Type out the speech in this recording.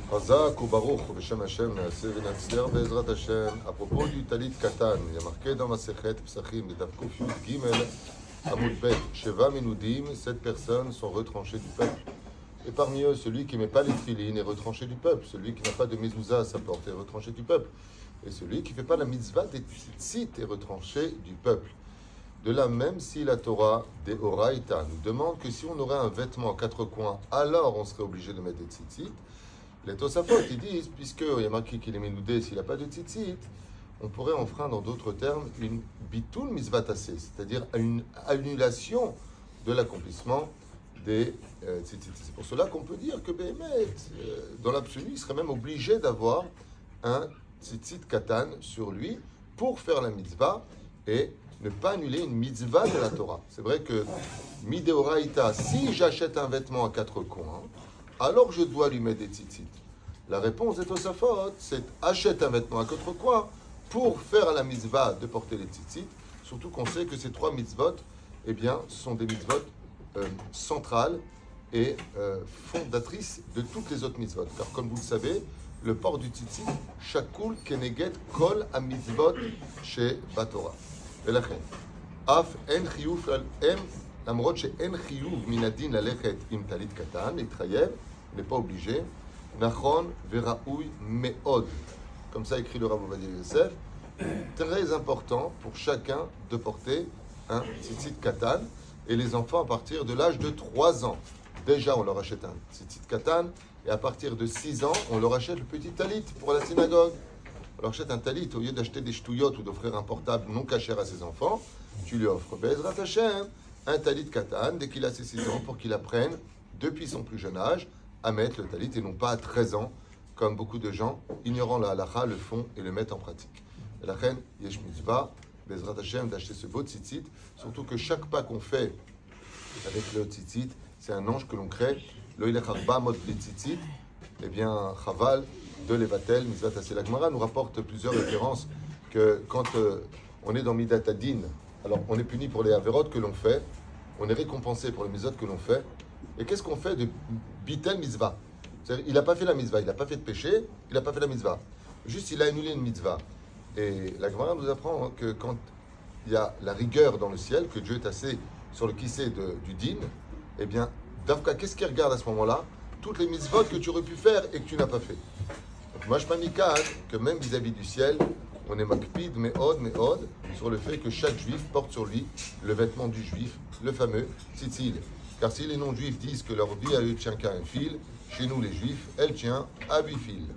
Chazak ou Baruch, Beshem Hashem, Naaseh v'Natzliach Be'ezrat Hashem. À propos du talit katan, il y a marqué dans Masechet Psachim, Daf Kuf Yud Gimel, Amud Bet, Sheva Minudim, 7 personnes sont retranchées du peuple. Et parmi eux, celui qui ne met pas les tefilines est retranché du peuple. Celui qui n'a pas de mezouza à sa porte est retranché du peuple. Et celui qui ne fait pas la mitzvah des tzitzit est retranché du peuple. De là, même si la Torah des Horaïta nous demande que si on aurait un vêtement à 4 coins, alors on serait obligé de mettre des tzitzit. Les Tosafot, ils disent, puisqu'il y a marqué qu'il est menoudé s'il n'a pas de tzitzit, on pourrait enfreindre, en d'autres termes, une bitul mitzvah tassé, c'est-à-dire une annulation de l'accomplissement des tzitzit. C'est pour cela qu'on peut dire que Béhémet, dans l'absolu, il serait même obligé d'avoir un tzitzit katan sur lui pour faire la mitzvah et ne pas annuler une mitzvah de la Torah. C'est vrai que midéoraïta, si j'achète un vêtement à 4 coins, alors je dois lui mettre des tzitzit. La réponse est Tosafot, c'est achète un vêtement à 4 coins pour faire la mitzvah de porter les tzitzit, surtout qu'on sait que ces 3 mitzvot, eh bien, sont des mitzvot centrales et fondatrices de toutes les autres mitzvot. Car comme vous le savez, le port du tzitzit, shakul keneget kol a mitzvot chez Batora. ולכן, אף אין חיוב הם, למרות שאין חיוב מן הדין ללכת עם טלית קטן, להתחייב, n'est pas obligé, נכון וראוי מאוד. Comme ça écrit le Rav Ovadia Yosef, très important pour chacun de porter un tzitzit katan, et les enfants à partir de l'âge de 3 ans. Déjà, on leur achète un tzitzit katan, et à partir de 6 ans, on leur achète le petit talit pour la synagogue. On leur achète un talit, au lieu d'acheter des ch'touillottes ou d'offrir un portable non cachère à ses enfants, tu lui offres Be'ezrat Hashem, un talit katan dès qu'il a ses 6 ans pour qu'il apprenne, depuis son plus jeune âge, à mettre le talit et non pas à 13 ans, comme beaucoup de gens, ignorant la halakha, le font et le mettent en pratique. Et la reine, yesh mitzvah, Be'ezrat Hashem, d'acheter ce beau tzitzit, surtout que chaque pas qu'on fait avec le tzitzit, c'est un ange que l'on crée, le ilech arba mod tzitzit, eh bien, Chaval de Levatel, Mitzvah Tassé. La Gemara nous rapporte plusieurs références que quand on est dans Midat Adin, alors on est puni pour les avérotes que l'on fait, on est récompensé pour les mitzvot que l'on fait. Et qu'est-ce qu'on fait de Bitel Mitzvah? C'est-à-dire, il n'a pas fait la mitzvah, il n'a pas fait de péché, il n'a pas fait la mitzvah. Juste, il a annulé une mitzvah. Et la Gemara nous apprend que quand il y a la rigueur dans le ciel, que Dieu est assis sur le kissé du din, eh bien, Davka, qu'est-ce qu'il regarde à ce moment-là? Toutes les mitzvot que tu aurais pu faire et que tu n'as pas fait. Donc, moi, je m'amicale que même vis-à-vis du ciel, on est makpid, me'od, sur le fait que chaque juif porte sur lui le vêtement du juif, le fameux tzitzil. Car si les non-juifs disent que leur vie à eux tient qu'à un fil, chez nous les juifs, elle tient à 8 fils.